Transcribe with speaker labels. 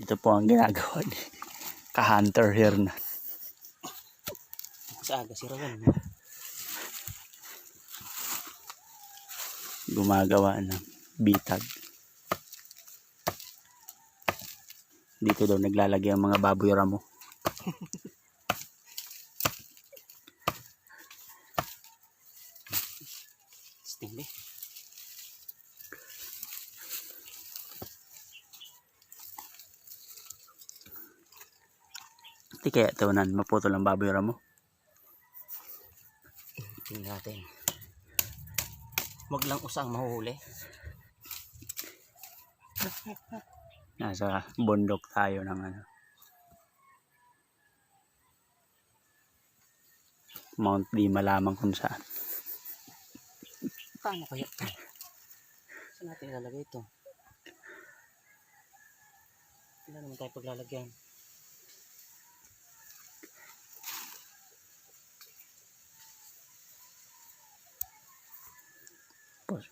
Speaker 1: Ito po ang ginagawa ni ka-hunter here na.
Speaker 2: Sa aga si Rawan.
Speaker 1: Gumagawa ng bitag. Dito daw naglalagay ang mga baboy ramo.
Speaker 2: Stingli.
Speaker 1: Hindi kaya tawanan maputol ang baboy ramo.
Speaker 2: Tingnan natin. Wag lang usang mahuhuli.
Speaker 1: Nasa bundok tayo ng ano, Mount di malamang kung saan.
Speaker 2: Paano kaya ito? Saan natin ilalagay ito? Wala naman tayo paglalagyan.
Speaker 1: Pos.